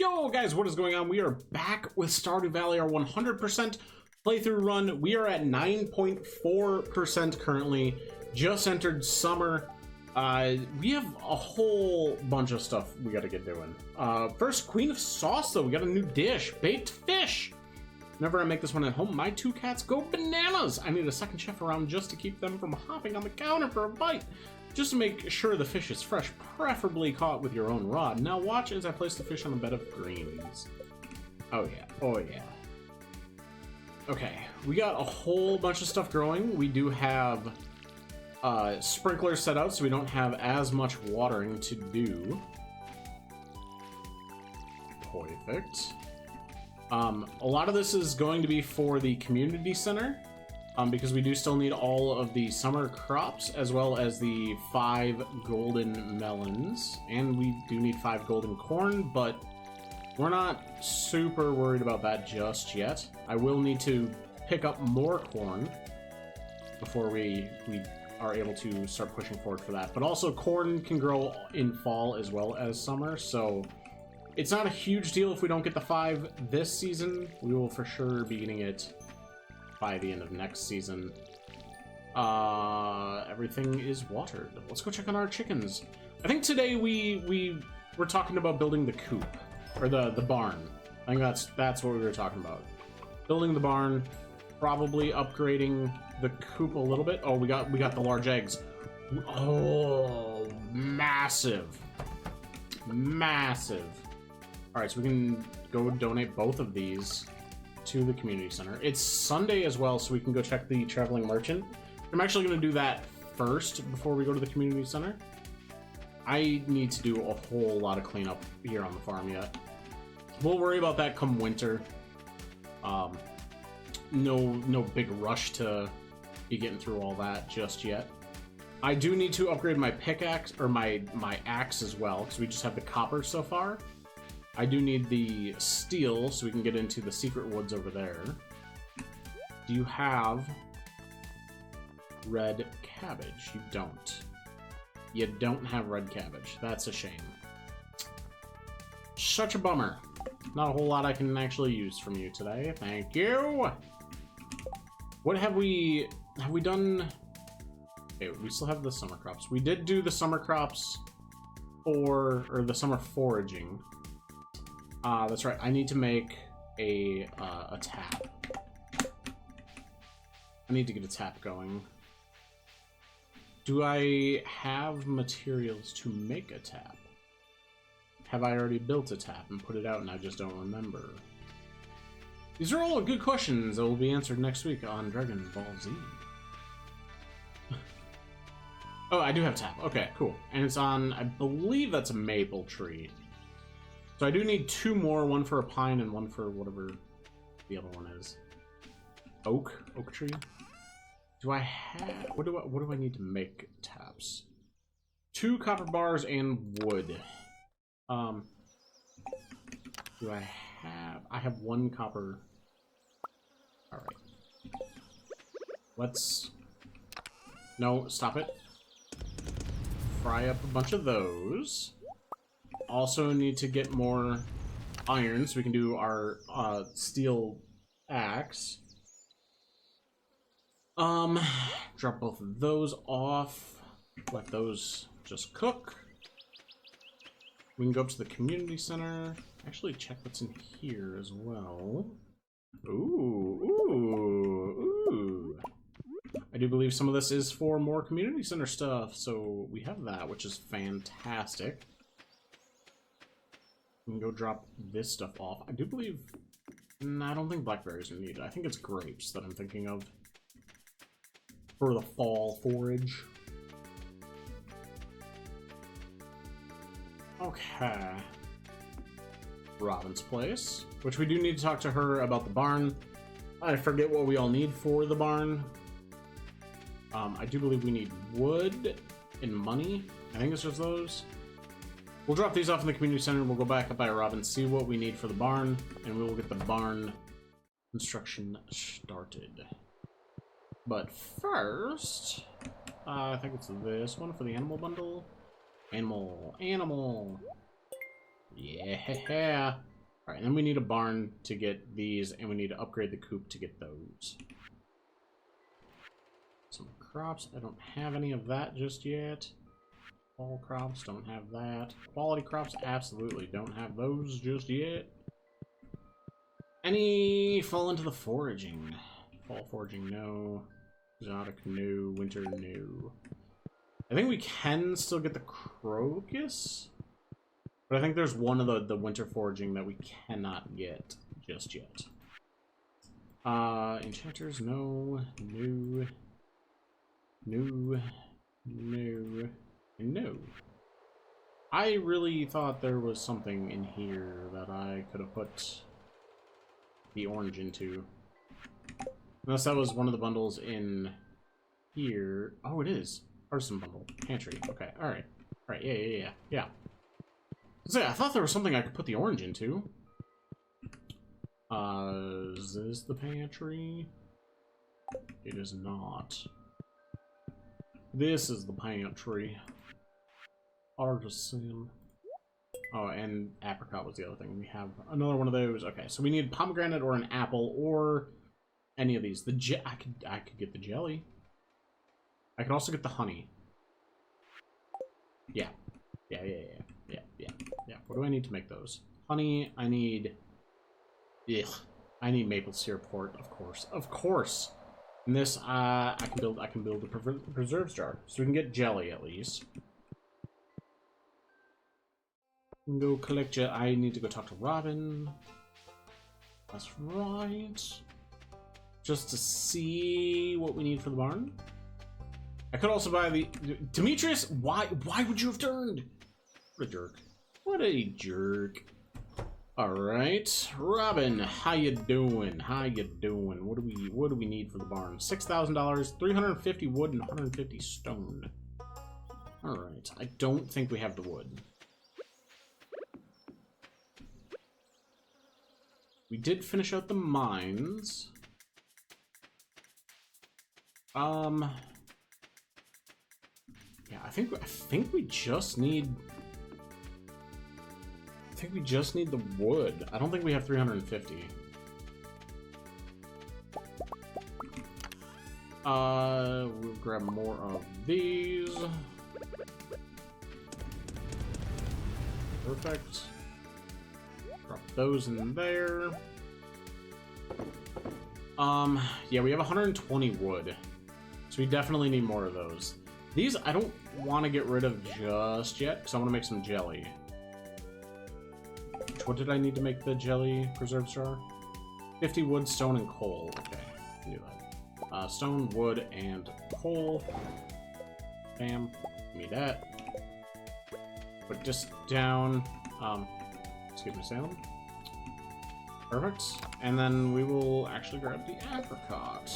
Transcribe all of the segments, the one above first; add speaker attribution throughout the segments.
Speaker 1: Yo guys, what is going on? We are back with Stardew Valley, our 100% playthrough run. We are at 9.4% currently. Just entered summer. We have a whole bunch of stuff we gotta get doing. First, Queen of Sauce though. We got a new dish, baked fish. Whenever I make this one at home, my two cats go bananas. I need a second chef around just to keep them from hopping on the counter for a bite. Just to make sure the fish is fresh, preferably caught with your own rod. Now watch as I place the fish on a bed of greens. Oh yeah, oh yeah. Okay, we got a whole bunch of stuff growing. We do have sprinklers set out, so we don't have as much watering to do. Perfect. A lot of this is going to be for the community center. Because we do still need all of the summer crops, as well as the 5 golden melons. And we do need 5 golden corn, but we're not super worried about that just yet. I will need to pick up more corn before we are able to start pushing forward for that. But also, corn can grow in fall as well as summer, so it's not a huge deal if we don't get the 5 this season. We will for sure be getting it by the end of next season. Everything is watered. Let's go check on our chickens. I think today we were talking about building the coop, or the barn. I think that's what we were talking about. Building the barn, probably upgrading the coop a little bit. Oh, we got the large eggs. Oh, massive, massive. All right, so we can go donate both of these to the community center. It's Sunday as well, so we can go check the traveling merchant. I'm actually going to do that first before we go to the community center. I need to do a whole lot of cleanup here on the farm yet. We'll worry about that come winter. No big rush to be getting through all that just yet. I do need to upgrade my pickaxe, or my axe as well, because we just have the copper so far. I do need the steel so we can get into the secret woods over there. Do you have red cabbage? You don't. You don't have red cabbage. That's a shame. Such a bummer. Not a whole lot I can actually use from you today. Thank you. What have we done? Okay, we still have the summer crops. We did do the summer crops or the summer foraging. That's right. I need to make a tap. I need to get a tap going. Do I have materials to make a tap? Have I already built a tap and put it out and I just don't remember? These are all good questions that will be answered next week on Dragon Ball Z. Oh, I do have tap. Okay, cool. And it's on, I believe that's a maple tree. So I do need 2 more, one for a pine and one for whatever the other one is. Oak tree. Do I have, what do I need to make taps? 2 copper bars and wood. Do I have 1 copper. All right. Let's, no, stop it. Fry up a bunch of those. Also need to get more iron so we can do our steel axe. Drop both of those off. Let those just cook. We can go up to the community center. Actually check what's in here as well. Ooh. I do believe some of this is for more community center stuff, so we have that, which is fantastic. We can go drop this stuff off. I do believe... I don't think blackberries are needed. I think it's grapes that I'm thinking of for the fall forage. Okay. Robin's place, which we do need to talk to her about the barn. I forget what we all need for the barn. I do believe we need wood and money. I think it's just those. We'll drop these off in the community center. We'll go back up by Robin, see what we need for the barn, and we will get the barn construction started. But first, I think it's this one for the animal bundle. Animal. Yeah. All right, and then we need a barn to get these, and we need to upgrade the coop to get those. Some crops. I don't have any of that just yet. Fall crops, don't have that. Quality crops, absolutely don't have those just yet. Any fall into the foraging? Fall foraging, no. Exotic, no. Winter, no. I think we can still get the crocus, but I think there's one of the winter foraging that we cannot get just yet. Enchanters, no. No. No. No. And no. I really thought there was something in here that I could have put the orange into. Unless that was one of the bundles in here. Oh, it is. Artisan bundle. Pantry. Okay, alright. Alright, yeah. I thought there was something I could put the orange into. Is this the pantry? It is not. This is the pantry. Artisan. Oh, and apricot was the other thing. We have another one of those. Okay, so we need pomegranate or an apple or any of these. I could get the jelly. I could also get the honey. Yeah. What do I need to make those? Honey, I need... Ugh. I need maple syrup for it, of course. And this, I can build a preserves jar. So we can get jelly, at least. Go collect you. I need to go talk to Robin. That's right. Just to see what we need for the barn. I could also buy the... Demetrius, why would you have turned? What a jerk. What a jerk. Alright. Robin, how you doing? What do we need for the barn? $6,000, 350 wood, and 150 stone. Alright. I don't think we have the wood. We did finish out the mines. Yeah, I think we just need... I think we just need the wood. I don't think we have 350. We'll grab more of these. Perfect. Drop those in there. Yeah, we have 120 wood. So we definitely need more of those. These I don't want to get rid of just yet, because I want to make some jelly. What did I need to make the jelly preserve jar? 50 wood, stone, and coal. Okay, I can do that. Stone, wood, and coal. Bam. Give me that. Put this down. Excuse me, Salem. Perfect. And then we will actually grab the apricot.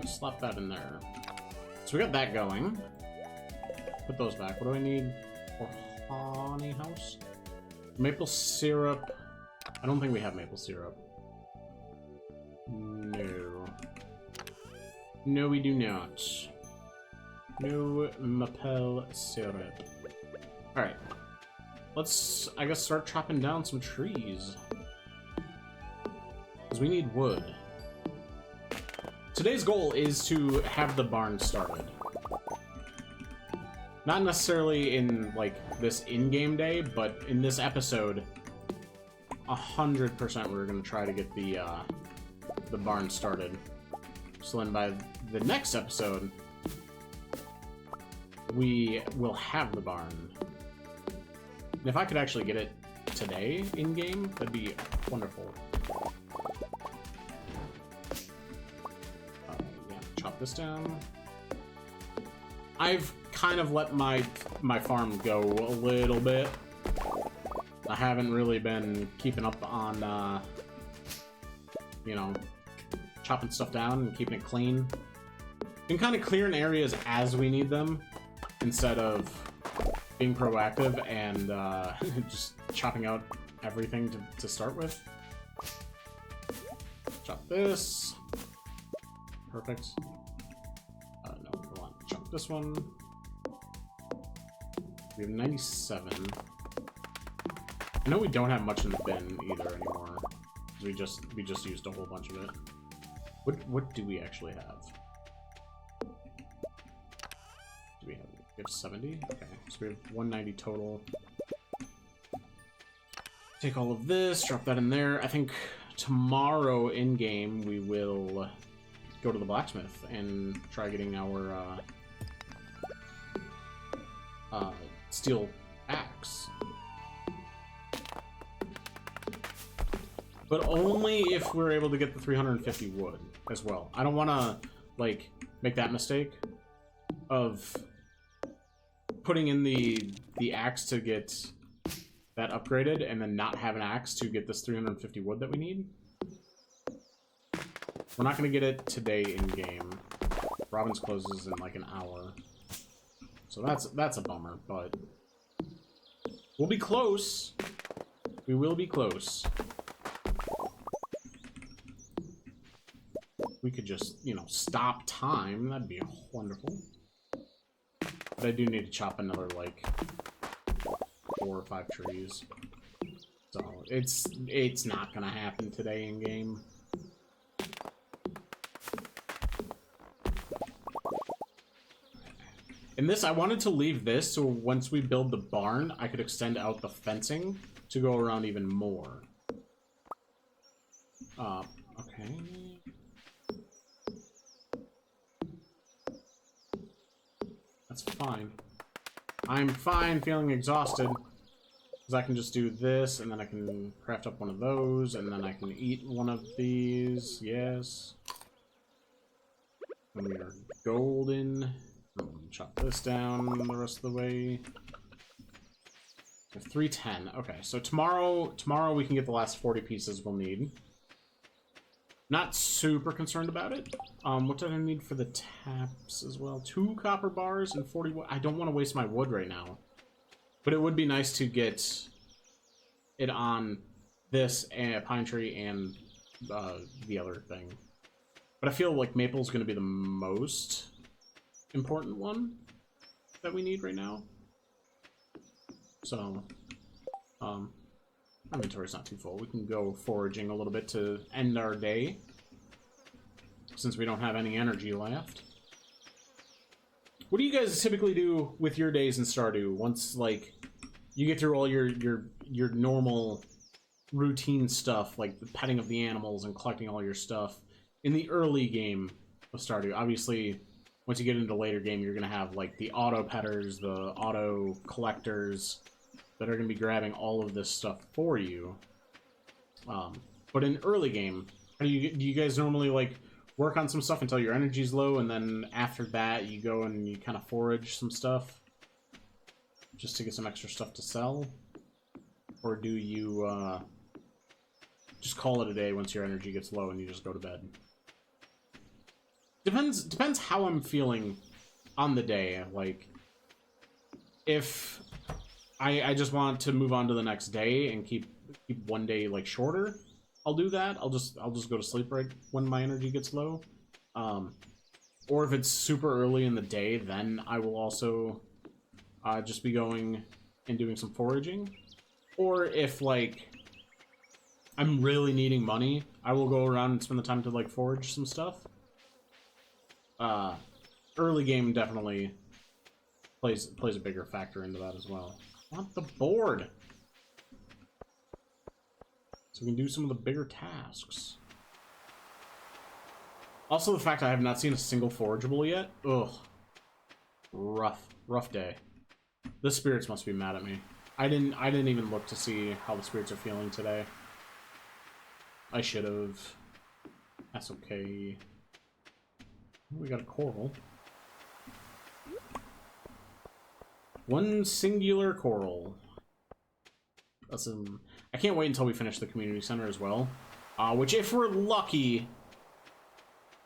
Speaker 1: Slap that in there. So we got that going. Put those back. What do I need for honey house? Maple syrup. I don't think we have maple syrup. No. No, we do not. No maple syrup. Alright. Let's, I guess, start chopping down some trees. Because we need wood. Today's goal is to have the barn started. Not necessarily in, like, this in-game day, but in this episode, 100% we're going to try to get the barn started. So then by the next episode, we will have the barn. And if I could actually get it today in-game, that'd be wonderful. Yeah, chop this down. I've kind of let my farm go a little bit. I haven't really been keeping up on, you know, chopping stuff down and keeping it clean. Been kind of clearing areas as we need them, instead of being proactive and just chopping out everything to start with. Chop this. Perfect. No, we want to chop this one. We have 97. I know we don't have much in the bin either anymore. we just used a whole bunch of it. What do we actually have? Do we have 70? Okay, so we have 190 total. Take all of this, drop that in there. I think tomorrow in game we will go to the blacksmith and try getting our steel axe. But only if we're able to get the 350 wood as well. I don't want to, like, make that mistake of putting in the axe to get that upgraded and then not have an axe to get this 350 wood that we need. We're not going to get it today in game. Robin's closes in like an hour. So that's a bummer, but we'll be close. We will be close. We could just, you know, stop time. That'd be wonderful. But I do need to chop another, like, 4 or 5 trees. So, it's not gonna happen today in game. And this, I wanted to leave this so once we build the barn, I could extend out the fencing to go around even more. Okay. That's fine. I'm fine feeling exhausted. Because I can just do this, and then I can craft up one of those, and then I can eat one of these. Yes. And we are golden. Chop this down the rest of the way. 310. Okay, so tomorrow we can get the last 40 pieces we'll need. Not super concerned about it. What did I need for the taps as well? 2 copper bars and 40 wood. I don't want to waste my wood right now. But it would be nice to get it on this and pine tree and the other thing. But I feel like maple's going to be the most important one that we need right now. So, inventory's not too full. We can go foraging a little bit to end our day, since we don't have any energy left. What do you guys typically do with your days in Stardew once, like, you get through all your normal routine stuff, like the petting of the animals and collecting all your stuff in the early game of Stardew? Obviously, once you get into the later game, you're going to have, like, the auto petters, the auto collectors that are going to be grabbing all of this stuff for you. But in early game, do you guys normally, like, work on some stuff until your energy's low, and then after that, you go and you kind of forage some stuff just to get some extra stuff to sell? Or do you just call it a day once your energy gets low and you just go to bed? Depends how I'm feeling on the day. Like, if I just want to move on to the next day and keep one day, like, shorter, I'll do that. I'll just go to sleep right when my energy gets low. Or if it's super early in the day, then I will also just be going and doing some foraging. Or if, like, I'm really needing money, I will go around and spend the time to, like, forage some stuff. Early game definitely plays a bigger factor into that as well. I want the board, so we can do some of the bigger tasks. Also, the fact I have not seen a single forageable yet. Ugh. Rough day. The spirits must be mad at me. I didn't even look to see how the spirits are feeling today. I should have. That's okay. We got a coral. One singular coral. That's I can't wait until we finish the community center as well. Which, if we're lucky,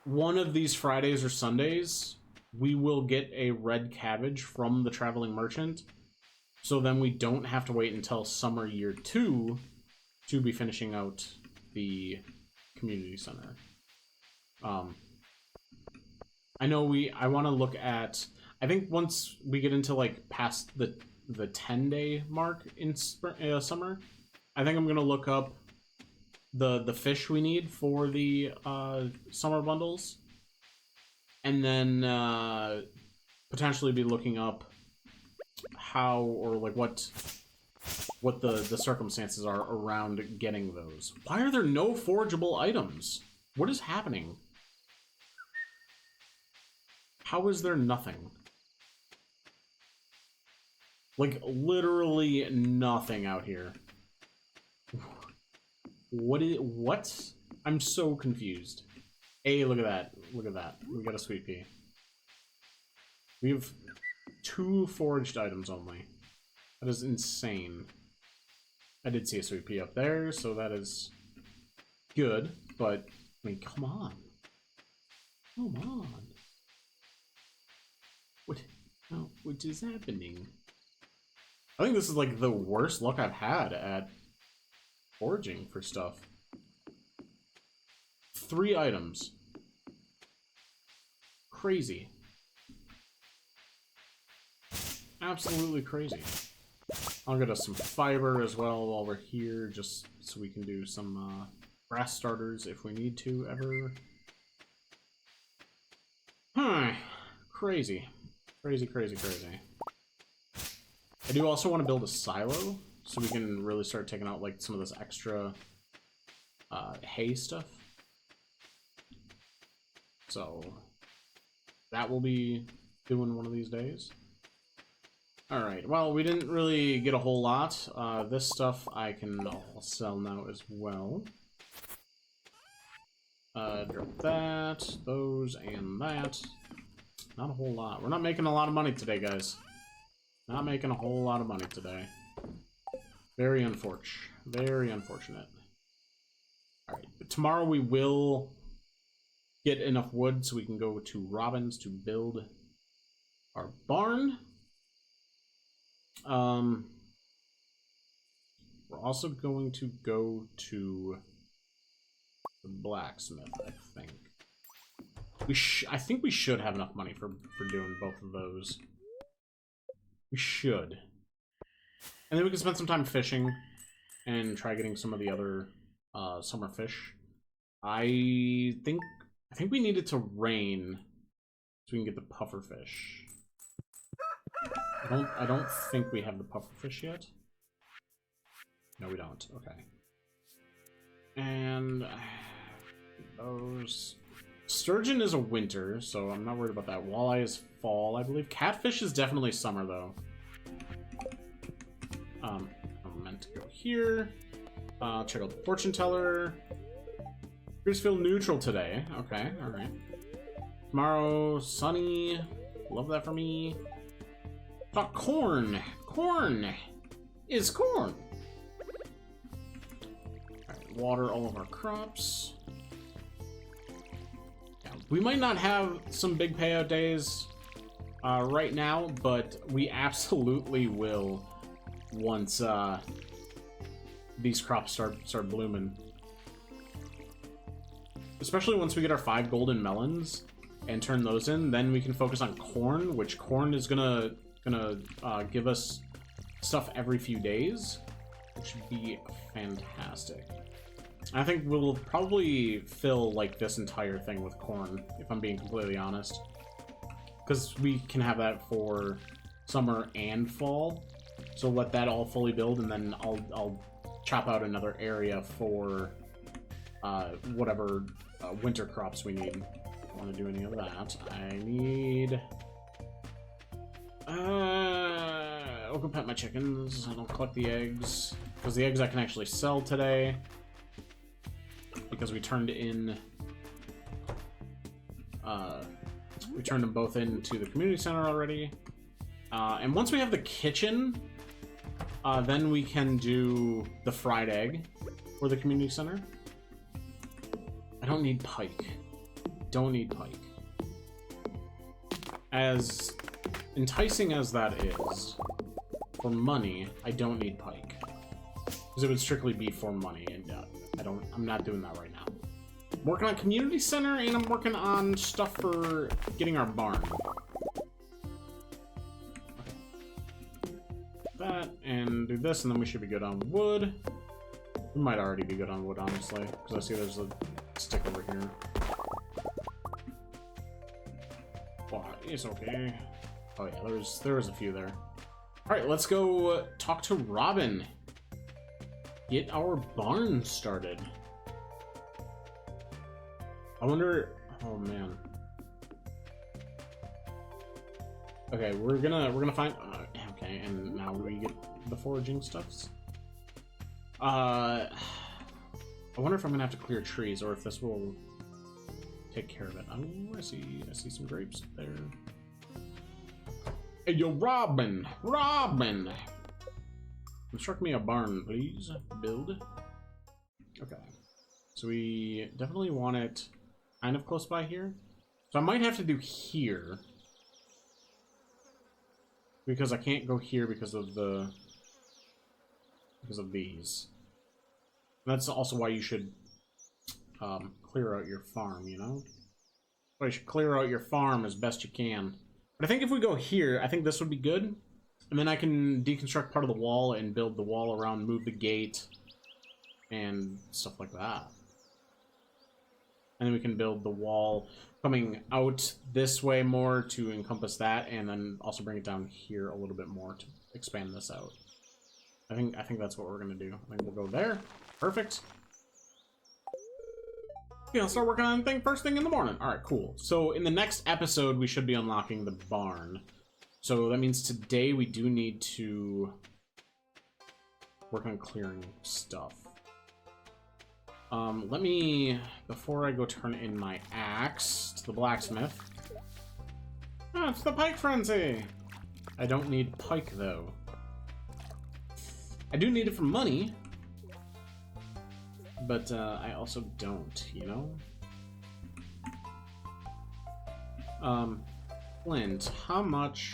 Speaker 1: one of these Fridays or Sundays, we will get a red cabbage from the traveling merchant. So then we don't have to wait until summer year 2 to be finishing out the community center. I know I want to look at, I think once we get into, like, past the 10-day mark in summer, I think I'm going to look up the fish we need for the summer bundles, and then potentially be looking up how or like what the circumstances are around getting those. Why are there no forgeable items? What is happening? How is there nothing? Like, literally nothing out here. What? I'm so confused. Hey, look at that. Look at that. We got a sweet pea. We have 2 foraged items only. That is insane. I did see a sweet pea up there, so that is good, but, I mean, come on. Come on. What is happening? I think this is like the worst luck I've had at foraging for stuff. 3 items. Crazy. Absolutely crazy. I'll get us some fiber as well while we're here, just so we can do some grass starters if we need to ever. Crazy. Crazy, crazy, crazy. I do also want to build a silo, so we can really start taking out like some of this extra hay stuff. So that will be doing one of these days. Alright, well, we didn't really get a whole lot. This stuff I can all sell now as well. Drop that, those, and that. Not a whole lot. We're not making a lot of money today, guys. Not making a whole lot of money today. Very unfortunate. Very unfortunate. Alright, but tomorrow we will get enough wood so we can go to Robin's to build our barn. We're also going to go to the blacksmith, I think. I think we should have enough money for doing both of those. We should. And then we can spend some time fishing and try getting some of the other summer fish. I think we need it to rain so we can get the puffer fish. I don't think we have the puffer fish yet. No, we don't. Okay. And those sturgeon is a winter, so I'm not worried about that. Walleye is fall, I believe. Catfish is definitely summer, though. I'm meant to go here. Check out the fortune teller. Piercefield neutral today. Okay, all right. Tomorrow, sunny. Love that for me. But corn. Corn is corn. All right, water all of our crops. Yeah, we might not have some big payout days right now, but we absolutely will once these crops start blooming. Especially once we get our 5 golden melons and turn those in, then we can focus on corn, which corn is gonna give us stuff every few days, which would be fantastic. I think we'll probably fill like this entire thing with corn, if I'm being completely honest, because we can have that for summer and fall. So let that all fully build, and then I'll chop out another area for whatever winter crops we need. Don't want to do any of that. I need I'll go pet my chickens. I don't collect the eggs, because the eggs I can actually sell today, because we turned in we turned them both into the community center already. And once we have the kitchen, then we can do the fried egg for the community center. I don't need pike. Don't need pike. As enticing as that is, for money, I don't need pike. Because it would strictly be for money, and I'm not doing that right now. I'm working on community center, and I'm working on stuff for getting our barn. Okay. That, and do this, and then we should be good on wood. We might already be good on wood, honestly, because I see there's a stick over here. Oh, it's okay. Oh yeah, there was a few there. All right, let's go talk to Robin. Get our barn started. I wonder. Oh man. Okay, we're gonna find. Okay, and now we get the foraging stuffs. I wonder if I'm gonna have to clear trees or if this will take care of it. Oh, I see some grapes there. Hey, yo, Robin! Robin! Construct me a barn, please. Build. Okay. So we definitely want it kind of close by here. So I might have to do here. Because I can't go here because of these. And that's also why you should clear out your farm, you know? Well, you should clear out your farm as best you can. But I think if we go here, I think this would be good. And then I can deconstruct part of the wall and build the wall around, move the gate, and stuff like that. And then we can build the wall coming out this way more to encompass that, and then also bring it down here a little bit more to expand this out. I think that's what we're gonna do. I think we'll go there. Perfect. Yeah, I'll start working on the thing first thing in the morning. All right, cool. So in the next episode, we should be unlocking the barn. So that means today we do need to work on clearing stuff. Let me, before I go turn in my axe to the blacksmith. Oh, it's the pike frenzy! I don't need pike, though. I do need it for money. But, I also don't, you know? Flint, how much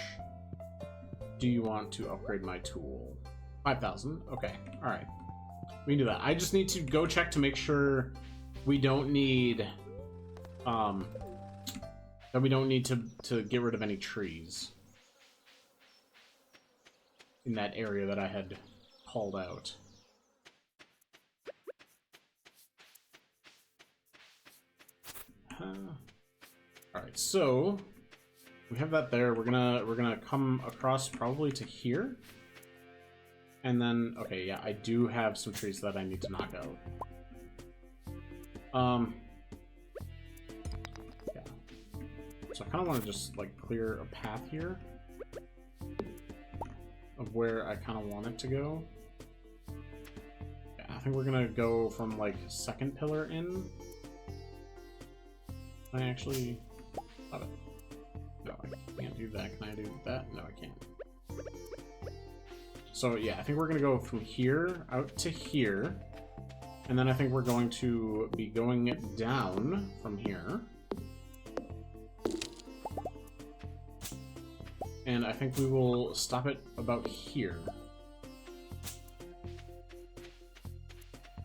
Speaker 1: do you want to upgrade my tool? 5,000? Okay, alright. We can do that. I just need to go check to make sure we don't need, that we don't need to get rid of any trees in that area that I had called out. Alright, so we have that there. We're gonna come across probably to here. And then, okay, yeah, I do have some trees that I need to knock out. Yeah. So I kind of want to just, like, clear a path here of where I kind of want it to go. Yeah, I think we're gonna go from, like, second pillar in. Can I actually... Love it. No, I can't do that. Can I do that? No, I can't. So yeah, I think we're gonna go from here out to here, and then I think we're going to be going it down from here. And I think we will stop it about here.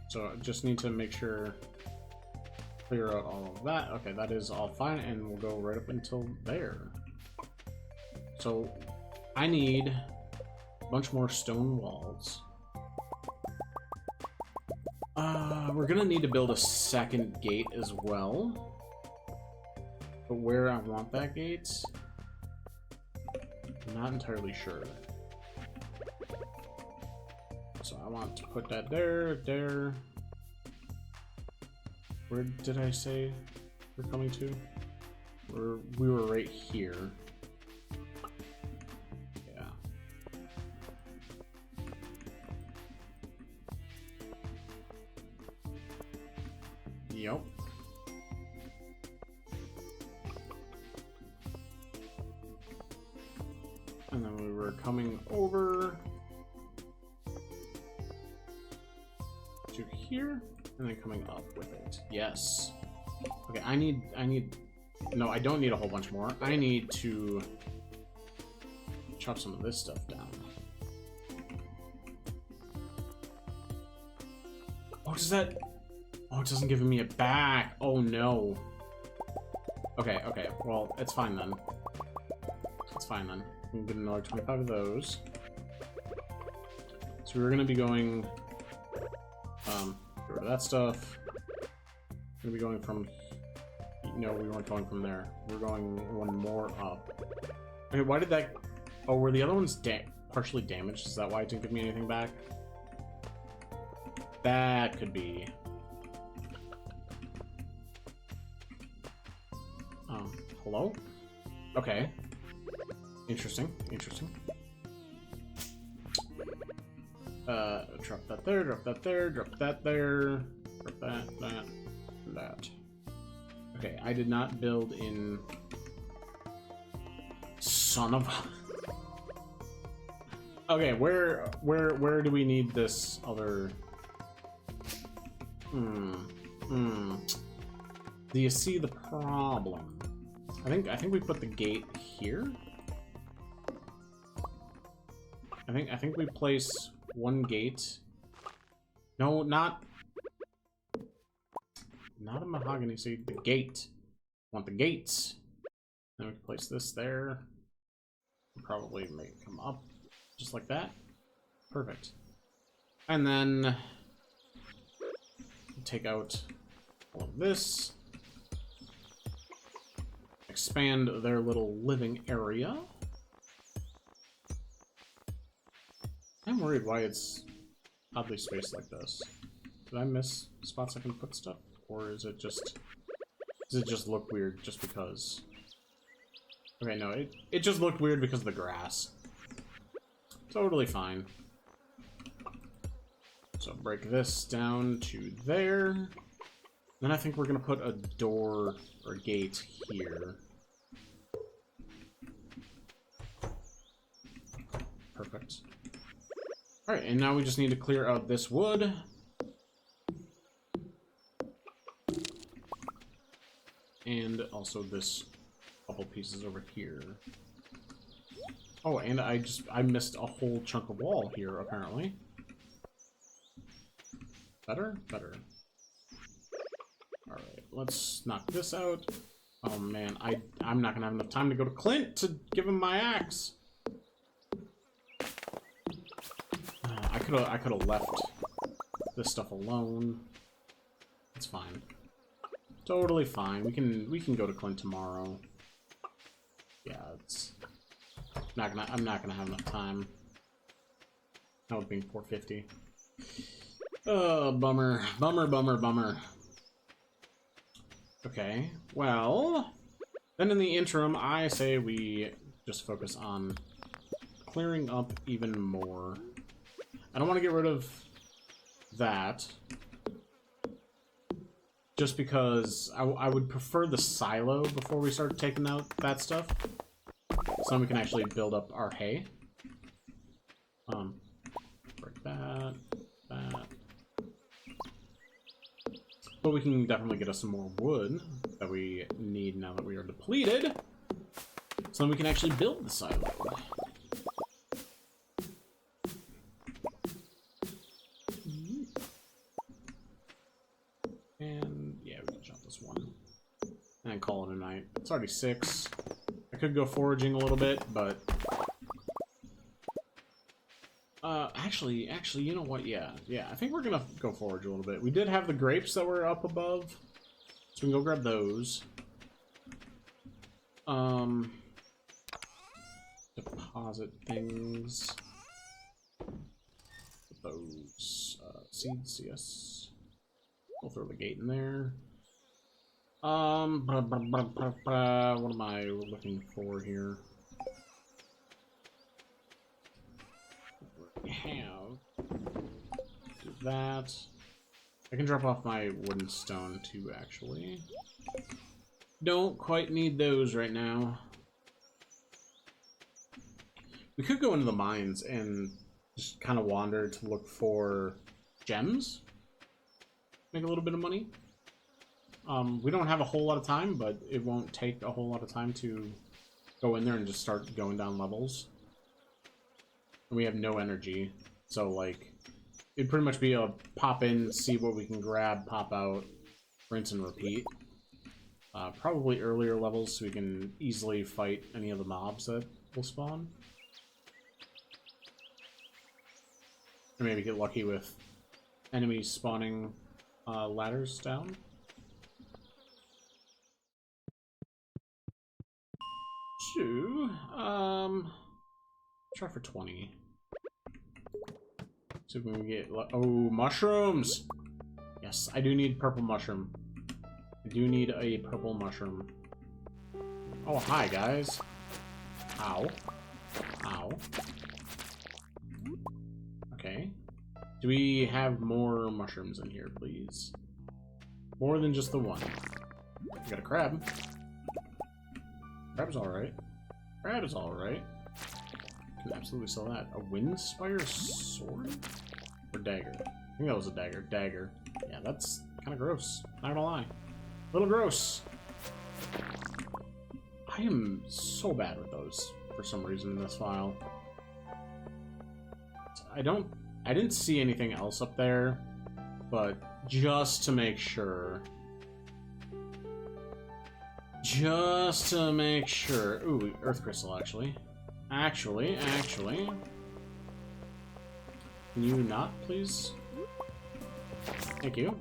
Speaker 1: So I just need to make sure, clear out all of that. Okay, that is all fine, and we'll go right up until there. So I need bunch more stone walls. We're gonna need to build a second gate as well. But where I want that gate, I'm not entirely sure. So I want to put that there, there. Where did I say we're coming to? We were right here. Yep. And then we were coming over to here, and then coming up with it. Yes. Okay, I need, no, I don't need a whole bunch more. I need to chop some of this stuff down. Oh, does that... Oh, it doesn't give me it back. Oh, no. Okay, okay. Well, it's fine then. It's fine then. We can get another 25 of those. So we're going to be going Get rid of that stuff. We're gonna be going from... No, we weren't going from there. We're going one more up. Okay, why did that... Oh, were the other ones partially damaged? Is that why it didn't give me anything back? That could be. Hello? Okay. Interesting, interesting. Drop that there, drop that there, drop that there, drop that. Okay, I did not build in... Son of a... Okay, where do we need this other... Do you see the problem? I think we put the gate here. I think we place one gate. No, not a mahogany seed. The gate. I want the gates. Then we can place this there. Probably make it come up just like that. Perfect. And then take out all of this. Expand their little living area. I'm worried why it's oddly spaced like this. Did I miss spots I can put stuff? Or is it just... Does it just look weird just because? Okay, no, it just looked weird because of the grass. Totally fine. So break this down to there. Then I think we're gonna put a door or gate here. Perfect. Alright, and now we just need to clear out this wood. And also this couple pieces over here. Oh, and I missed a whole chunk of wall here, apparently. Better? Better. Alright, let's knock this out. Oh man, I'm not gonna have enough time to go to Clint to give him my axe. I could have left this stuff alone. It's fine. Totally fine. We can go to Clint tomorrow. Yeah, it's I'm not gonna have enough time. That would be 450. Oh, bummer. Bummer, bummer, bummer. Okay, well, then in the interim, I say we just focus on clearing up even more. I don't want to get rid of that, just because I would prefer the silo before we start taking out that stuff, so then we can actually build up our hay. Break that. But we can definitely get us some more wood that we need now that we are depleted, so then we can actually build the silo. And yeah, we can jump this one and call it a night. It's already 6. I could go foraging a little bit, but actually, you know what? Yeah, I think we're gonna go forage a little bit. We did have the grapes that were up above, so we can go grab those. Deposit things. Those seeds, yes. We'll throw the gate in there. What am I looking for here? Have do that. I can drop off my wooden stone too, actually. Don't quite need those right now. We could go into the mines and just kind of wander to look for gems. Make a little bit of money. We don't have a whole lot of time, but it won't take a whole lot of time to go in there and just start going down levels. And we have no energy, so like it'd pretty much be a pop in, see what we can grab, pop out, rinse and repeat. Probably earlier levels so we can easily fight any of the mobs that will spawn. Or maybe get lucky with enemies spawning ladders down. Two. Try for 20. See if we can get. Oh, mushrooms! Yes, I do need purple mushroom. I do need a purple mushroom. Oh, hi, guys. Ow. Ow. Okay. Do we have more mushrooms in here, please? More than just the one. We got a crab. Crab's alright. Crab is alright. Can absolutely sell that. A Windspire sword? Or dagger? I think that was a dagger. Dagger. Yeah, that's kind of gross. Not gonna lie. A little gross. I am so bad with those for some reason in this file. I didn't see anything else up there, but just to make sure. Just to make sure. Ooh, earth crystal, actually. Actually. Can you not, please? Thank you.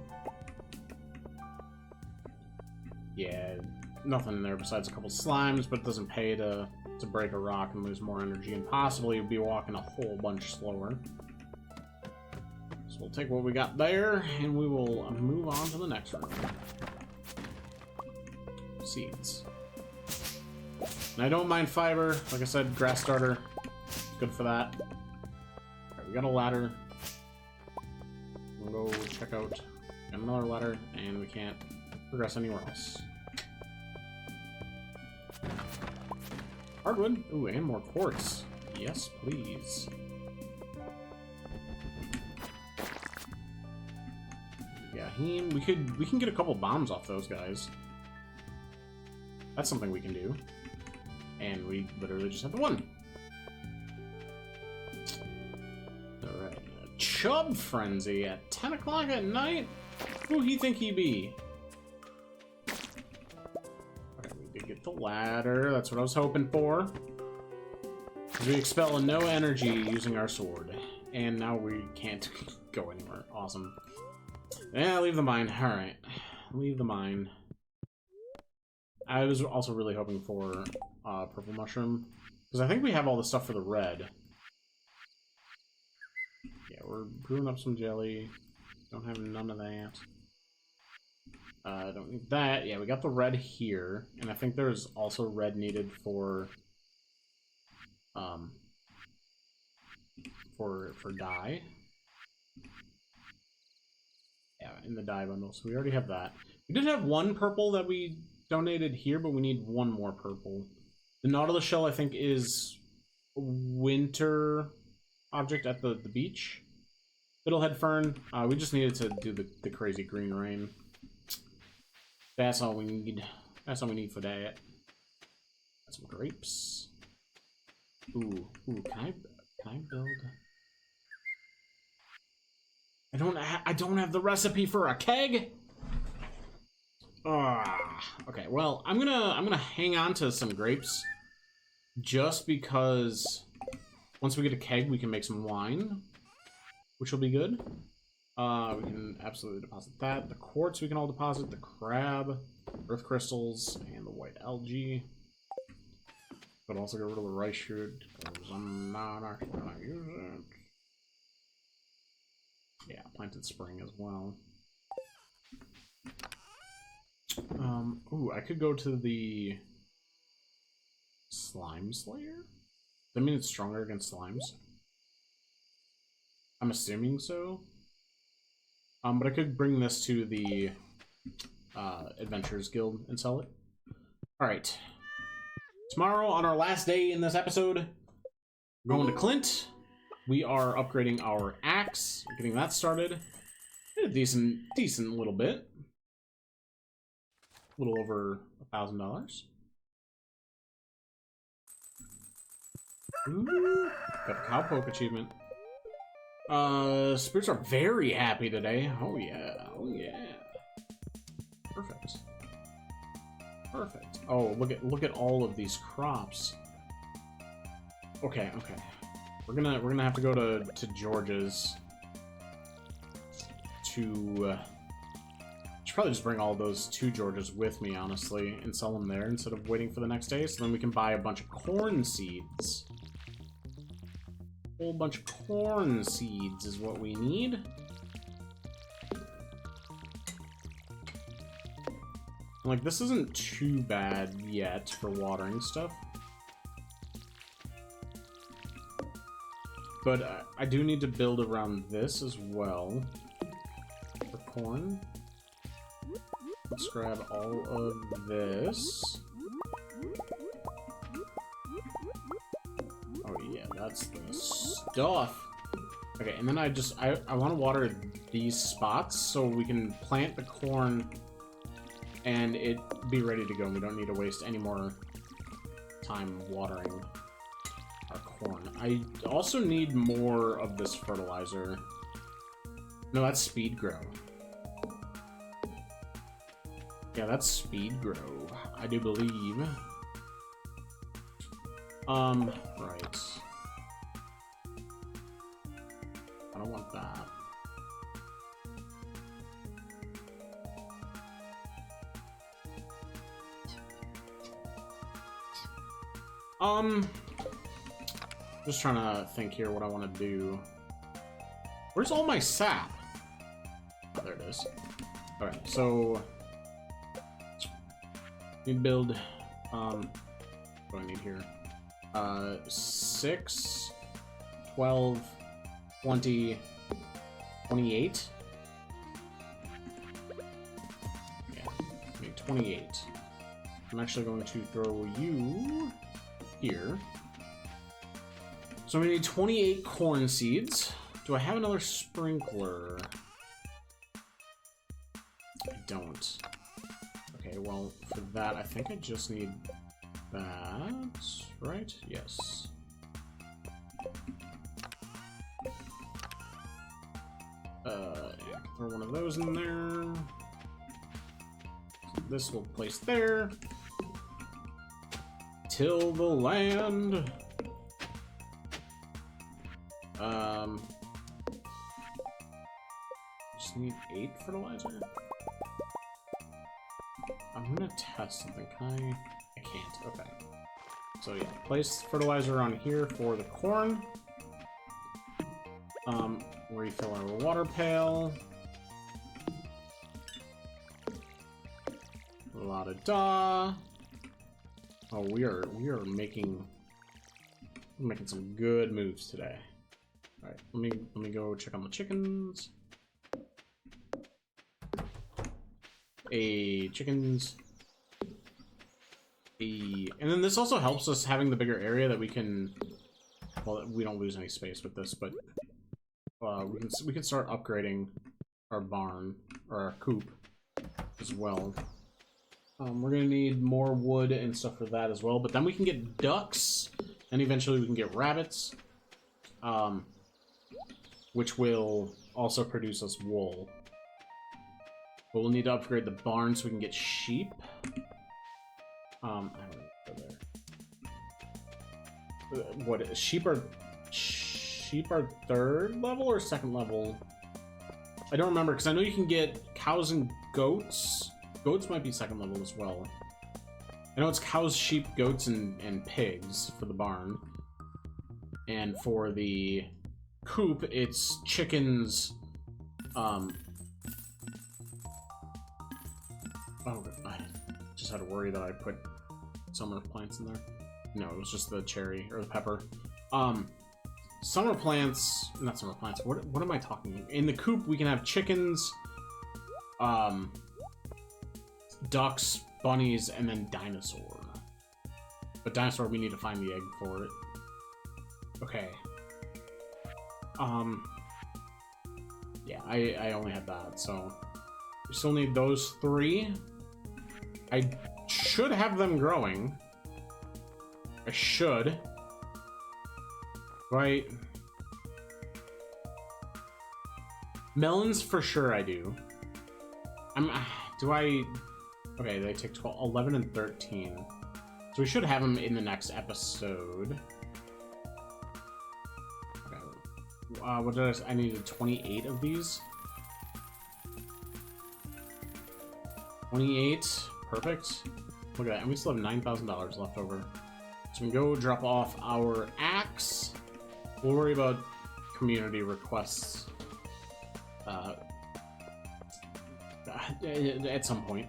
Speaker 1: Yeah, nothing in there besides a couple slimes, but it doesn't pay to break a rock and lose more energy, and possibly be walking a whole bunch slower. So we'll take what we got there, and we will move on to the next room. Seeds. And I don't mind fiber. Like I said, grass starter. Good for that. Alright, we got a ladder. We'll go check out another ladder, and we can't progress anywhere else. Hardwood. Ooh, and more quartz. Yes, please. Yeah, we can get a couple bombs off those guys. That's something we can do. And we literally just have the one. Alright. Chub Frenzy at 10 o'clock at night? Who he think he be? Okay, we did get the ladder. That's what I was hoping for. We expel no energy using our sword. And now we can't go anywhere. Awesome. Yeah, leave the mine. Alright. Leave the mine. I was also really hoping for purple mushroom, because I think we have all the stuff for the red. Yeah, we're brewing up some jelly. Don't have none of that. Don't need that. Yeah, we got the red here, and I think there's also red needed for dye. Yeah, in the dye bundle. So we already have that. We did have one purple that we donated here, but we need one more purple. The Nautilus shell, I think, is a winter object at the beach. Fiddlehead fern. We just needed to do the crazy green rain. That's all we need. That's all we need for that. Got some grapes. Ooh, can I build? I don't have the recipe for a keg. Okay, well, I'm gonna hang on to some grapes just because once we get a keg, we can make some wine, which will be good. We can absolutely deposit that. The quartz we can all deposit. The crab, earth crystals, and the white algae. But also get rid of the rice shoot because I'm not actually gonna use it. Yeah, planted spring as well. Ooh, I could go to the Slime Slayer? Does that mean it's stronger against slimes? I'm assuming so. But I could bring this to the Adventurers Guild and sell it. Alright. Tomorrow, on our last day in this episode, we're going to Clint. We are upgrading our axe, getting that started. A decent little bit. A little over $1,000. Ooh, got a cowpoke achievement. Spirits are very happy today. Oh yeah, oh yeah. Perfect. Perfect. Oh, look at all of these crops. Okay. We're gonna have to go to George's to... should probably just bring all those to Georgia's with me, honestly, and sell them there instead of waiting for the next day. So then we can buy a bunch of corn seeds. A whole bunch of corn seeds is what we need. Like, this isn't too bad yet for watering stuff. But I do need to build around this as well. For corn. Let's grab all of this. Oh yeah, that's the stuff. Okay, and then I want to water these spots so we can plant the corn and it be ready to go. We don't need to waste any more time watering our corn. I also need more of this fertilizer. No, that's speed grow. Yeah, that's speed grow, I do believe. Right. I don't want that. Just trying to think here what I want to do. Where's all my sap? Oh, there it is. Alright, so... we build, what do I need here? 6, 12, 20, 28. Yeah, I need 28. I'm actually going to throw you here. So we need 28 corn seeds. Do I have another sprinkler? I don't. Okay, well, for that, I think I just need that, right? Yes. Yeah, throw one of those in there. So this will place there. Till the land. Just need 8 fertilizer. I'm gonna test something. Can I can't. Okay. So yeah, place fertilizer on here for the corn. Refill our water pail. La-da-da. Oh, we are making some good moves today. All right, let me go check on the chickens. Chickens. And then this also helps us having the bigger area that we can. Well, we don't lose any space with this, but we can start upgrading our barn or our coop as well. We're gonna need more wood and stuff for that as well, but then we can get ducks, and eventually we can get rabbits, which will also produce us wool. But we'll need to upgrade the barn so we can get sheep. I don't know there. What sheep are 3rd level or 2nd level? I don't remember because I know you can get cows and goats. Goats might be 2nd level as well. I know it's cows, sheep, goats, and pigs for the barn. And for the coop, it's chickens. Oh, I just had to worry that I put summer plants in there. No, it was just the cherry or the pepper. Summer plants, not summer plants. What am I talking? In the coop, we can have chickens, ducks, bunnies, and then dinosaur. But dinosaur, we need to find the egg for it. Okay. Yeah, I only had that, so we still need those 3. I should have them growing. I should. Right. Melons for sure I do. Okay, they take 12, 11, and 13. So we should have them in the next episode. Okay. What did I needed 28 of these. 28. Perfect. Look at that. And we still have $9,000 left over. So we can go drop off our axe. We'll worry about community requests at some point.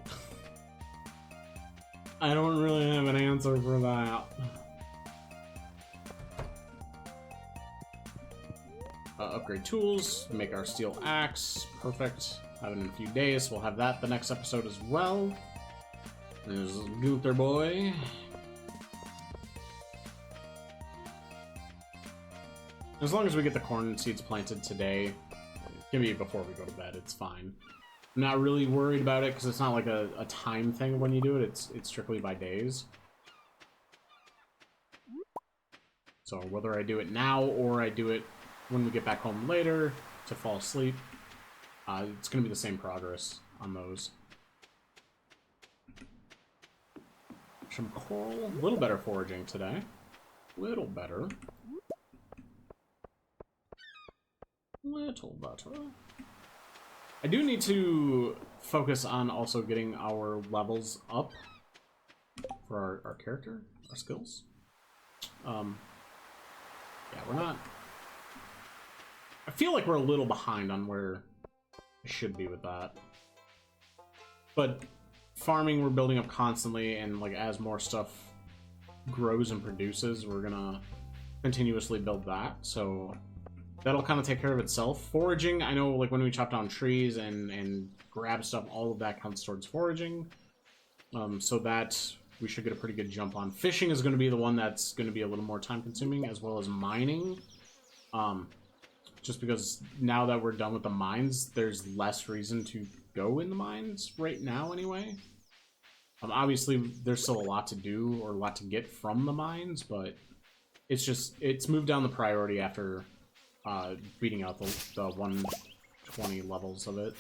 Speaker 1: I don't really have an answer for that. Upgrade tools, make our steel axe. Perfect. Have it in a few days. We'll have that the next episode as well. There's Gunther boy. As long as we get the corn seeds planted today, give me before we go to bed, it's fine. I'm not really worried about it because it's not like a time thing when you do it. It's strictly by days. So whether I do it now or I do it when we get back home later to fall asleep, it's going to be the same progress on those. Some coral. A little better foraging today. Little better. Little better. I do need to focus on also getting our levels up for our character, our skills. Yeah, we're not... I feel like we're a little behind on where I should be with that. But farming, we're building up constantly, and like as more stuff grows and produces, we're gonna continuously build that. So that'll kind of take care of itself. Foraging, I know like when we chop down trees and grab stuff, all of that counts towards foraging. So that we should get a pretty good jump on. Fishing is going to be the one that's going to be a little more time consuming, as well as mining. Just because now that we're done with the mines, there's less reason to go in the mines right now anyway. Obviously, there's still a lot to do or a lot to get from the mines, but it's moved down the priority after beating out the 120 levels of it.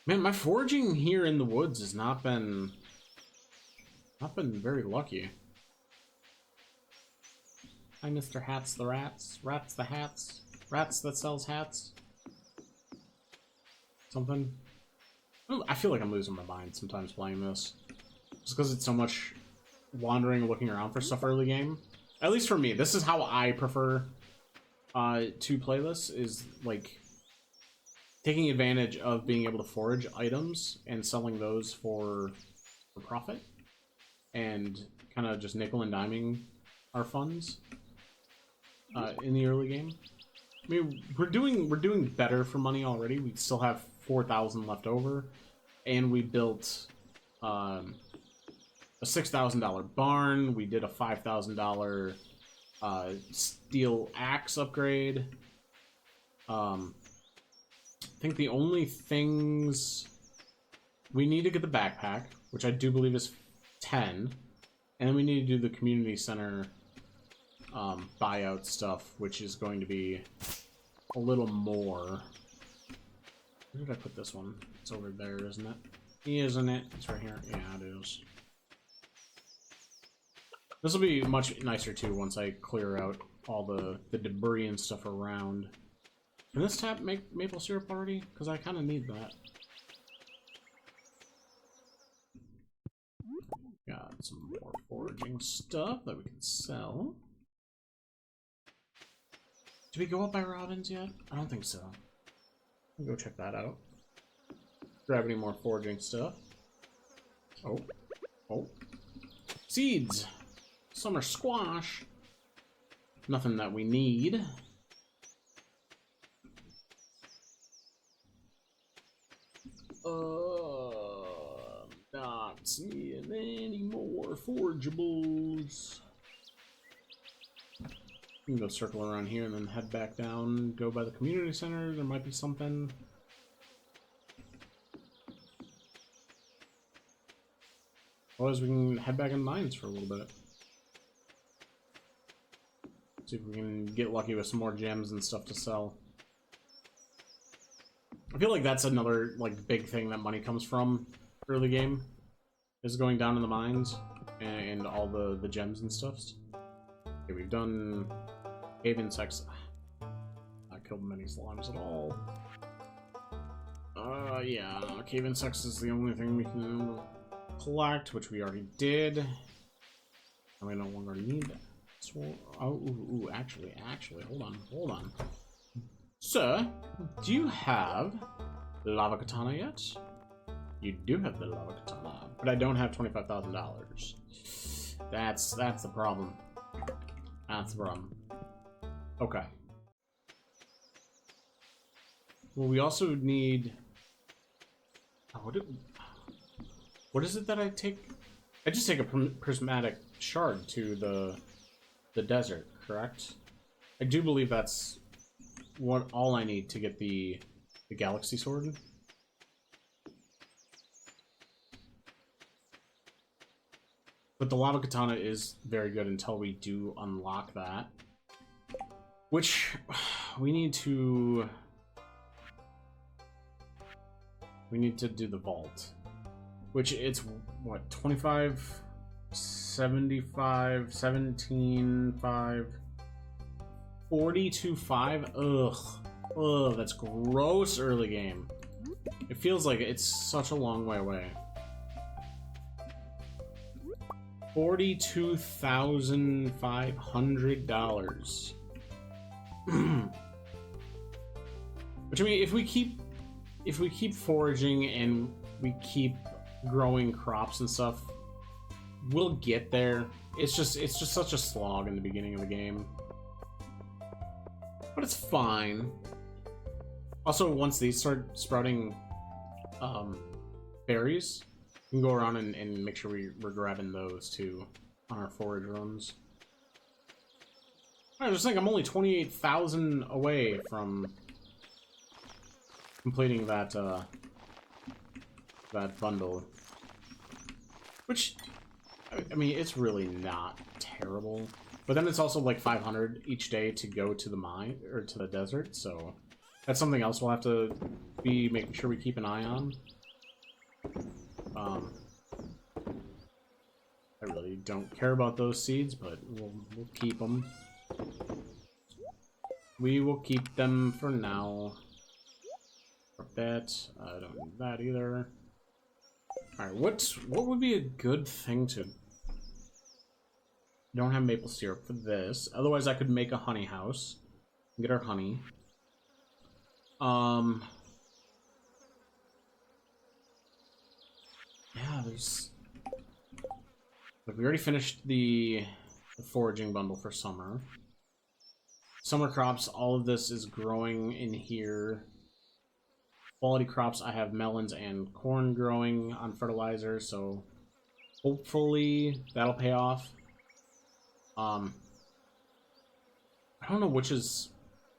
Speaker 1: Man, my foraging here in the woods has not been very lucky. Hi, Mr. Hats the Rats. Rats the Hats. Rats that sells hats. Something. I feel like I'm losing my mind sometimes playing this. Just because it's so much wandering, looking around for stuff early game. At least for me, this is how I prefer to play this, is like taking advantage of being able to forage items and selling those for profit, and kind of just nickel and diming our funds in the early game. I mean, we're doing better for money already. We still have 4,000 left over, and we built a $6,000 barn. We did a $5,000 steel axe upgrade. I think the only things we need to get the backpack, which I do believe is 10, and then we need to do the community center buyout stuff, which is going to be a little more. Where did I put this one? It's over there, isn't it? Isn't it? It's right here. Yeah, it is. This will be much nicer too once I clear out all the debris and stuff around. Can this tap make maple syrup already? Because I kind of need that. Got some more foraging stuff that we can sell. Did we go up by Robin's yet? I don't think so. I'll go check that out. Grab any more foraging stuff. Oh. Oh. Seeds! Summer squash. Nothing that we need. Not seeing any more forageables. We can go circle around here and then head back down, go by the community center. There might be something. Otherwise, we can head back in the mines for a little bit. See if we can get lucky with some more gems and stuff to sell. I feel like that's another like big thing that money comes from early game, is going down in the mines and all the gems and stuff. Okay, we've done cave insects. killed many slimes at all. Yeah, cave insects is the only thing we can collect, which we already did. And we no longer need that. So, actually, hold on. Sir, do you have lava katana yet? You do have the lava katana, but I don't have $25,000. That's the problem. That's the problem. Okay. Well, we also need... what is it that I take? I just take a prismatic shard to the desert, correct? I do believe that's all I need to get the galaxy sword. But the lava katana is very good until we do unlock that. Which we need to do the vault. Which it's what, 25, 75, 17, 5, 42, 5. Ugh, that's gross early game. It feels like it's such a long way away. $42,500. Which, I mean, if we keep foraging and we keep growing crops and stuff, we'll get there. It's just such a slog in the beginning of the game. But it's fine. Also, once these start sprouting berries, we can go around and make sure we're grabbing those too on our forage runs. I just think I'm only 28,000 away from completing that that bundle. Which, I mean, it's really not terrible. But then it's also like 500 each day to go to the mine, or to the desert, so that's something else we'll have to be making sure we keep an eye on. I really don't care about those seeds, but we'll keep them. We will keep them for now. That I don't need that either. Alright, what would be a good thing to... Don't have maple syrup for this. Otherwise, I could make a honey house. Get our honey. Yeah, there's... Like, we already finished the foraging bundle for summer. Summer crops, all of this is growing in here. Quality crops, I have melons and corn growing on fertilizer, so hopefully that'll pay off. I don't know which is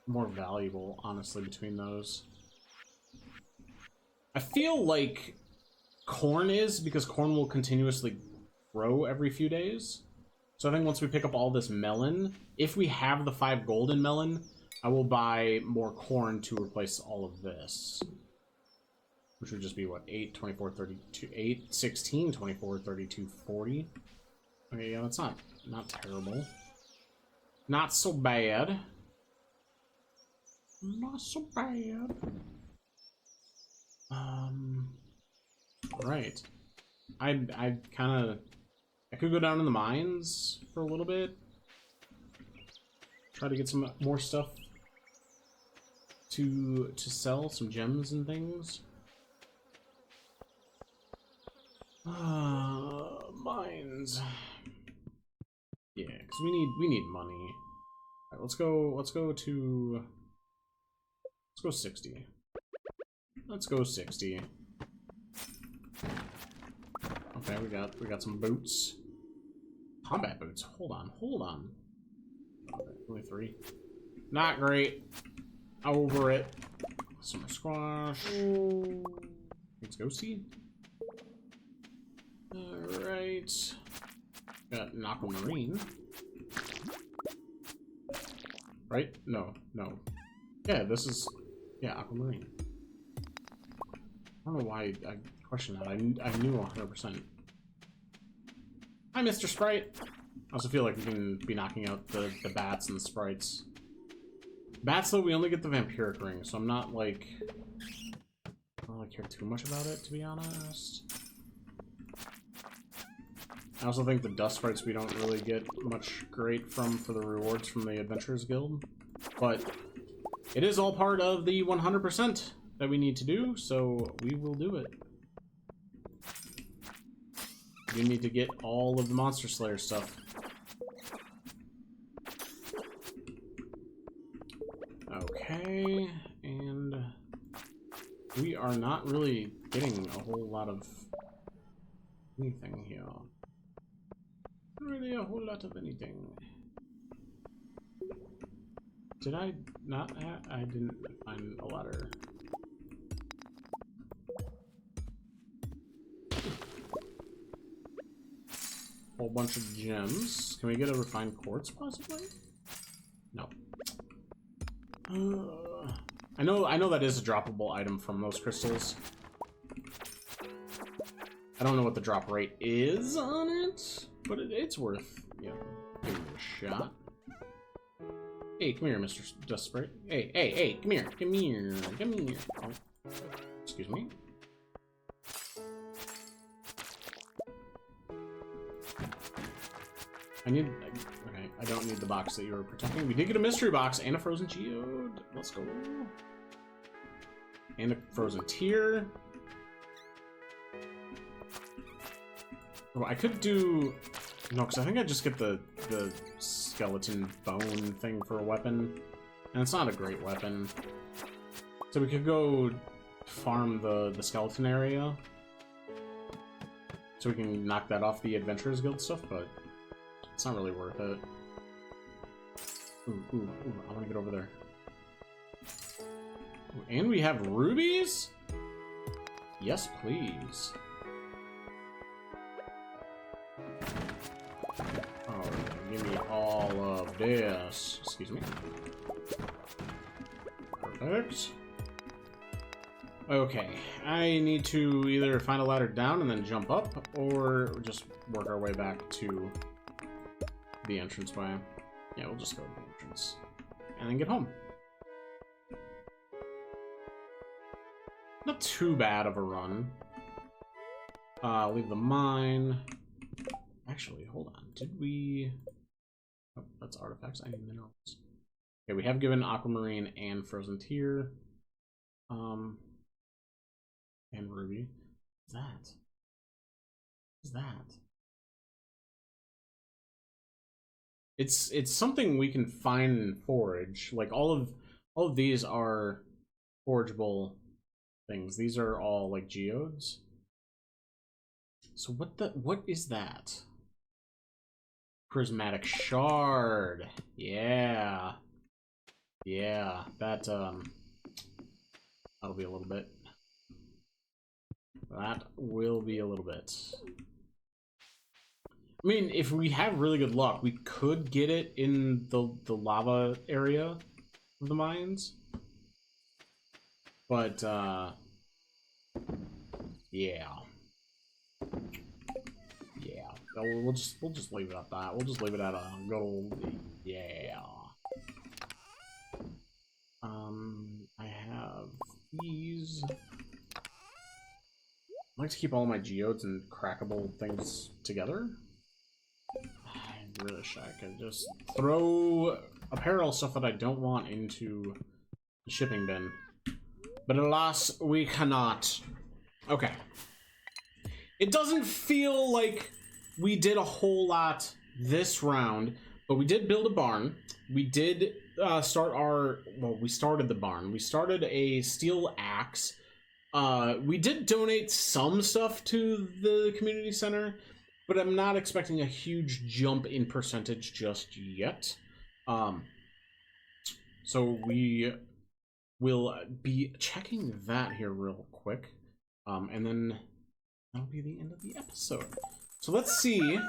Speaker 1: more valuable, honestly, between those. I feel like corn is, because corn will continuously grow every few days. So I think once we pick up all this melon, if we have the 5 golden melon, I will buy more corn to replace all of this. Which would just be, what, 8, 24, 32, 8, 16, 24, 32, 40. Okay, yeah, that's not terrible. Not so bad. Not so bad. Right. I could go down in the mines for a little bit. Try to get some more stuff to sell, some gems and things. Mines. Yeah, because we need money. All right, let's go 60. Let's go 60. Okay, we got some boots. Combat boots. Hold on. Okay, only 3. Not great. Over it. Summer squash. Let's go see. Alright. Got an aquamarine. Right? No. Yeah, this is... Yeah, aquamarine. I don't know why I questioned that. I knew 100%. Hi, Mr. Sprite! I also feel like we can be knocking out the bats and the sprites. Bats, though, we only get the vampiric ring, so I'm not, like... I don't really care too much about it, to be honest. I also think the dust sprites we don't really get much great from for the rewards from the Adventurers Guild. But it is all part of the 100% that we need to do, so we will do it. We need to get all of the Monster Slayer stuff. Okay, and we are not really getting a whole lot of anything here. Not really a whole lot of anything. Did I not have? I didn't find a ladder. Whole bunch of gems. Can we get a refined quartz possibly? No. I know that is a droppable item from those crystals. I don't know what the drop rate is on it, but it's worth, you know, giving it a shot. Hey, come here, Mr. Dust Sprite. Hey, come here, come here, come here. Oh, excuse me. Okay, I don't need the box that you were protecting. We did get a mystery box and a frozen geode. Let's go. And a frozen tear. Oh, I could do... No, because I think I just get the skeleton bone thing for a weapon. And it's not a great weapon. So we could go farm the skeleton area. So we can knock that off the Adventurers Guild stuff, but it's not really worth it. Ooh, I want to get over there. Ooh, and we have rubies? Yes, please. Oh, give me all of this. Excuse me. Perfect. Okay, I need to either find a ladder down and then jump up, or just work our way back to the entranceway. Yeah, we'll just go to the entrance. And then get home. Not too bad of a run. Leave the mine. Actually, hold on. Did we... Oh, that's artifacts. I need minerals. Okay, we have given aquamarine and frozen tear. And ruby. What's that? What's that? It's something we can find and forage. Like all of these are forageable things. These are all like geodes. So what is that? Prismatic shard. Yeah. Yeah, that'll be a little bit. That will be a little bit. I mean, if we have really good luck, we could get it in the lava area of the mines. But, yeah. Yeah. We'll just leave it at that. We'll just leave it at a good old, yeah. I have these. I like to keep all my geodes and crackable things together. I really wish I could just throw apparel stuff that I don't want into the shipping bin. But alas, we cannot. Okay. It doesn't feel like we did a whole lot this round, but we did build a barn. We did we started the barn. We started a steel axe. We did donate some stuff to the community center, but I'm not expecting a huge jump in percentage just yet. So we will be checking that here real quick. And then that'll be the end of the episode. So let's see.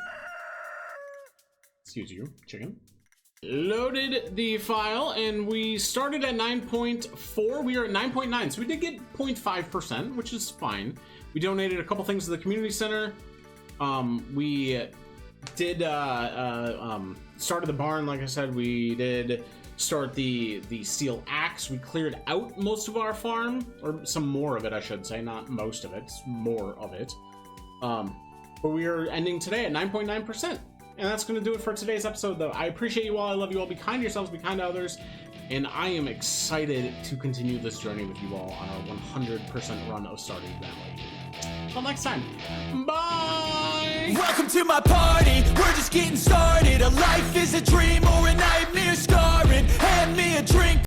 Speaker 1: Excuse you, chicken. Loaded the file, and we started at 9.4. We are at 9.9, so we did get 0.5%, which is fine. We donated a couple things to the community center. We did started the barn, like I said. We did start the steel axe. We cleared out most of our farm, or some more of it, I should say, not most of it, more of it. But we are ending today at 9.9%. And that's going to do it for today's episode, though. I appreciate you all. I love you all. Be kind to yourselves, be kind to others. And I am excited to continue this journey with you all on our 100% run of Stardew Valley. Until next time, bye!
Speaker 2: Welcome to my party, we're just getting started. A life is a dream or a nightmare scarring. Hand me a drink.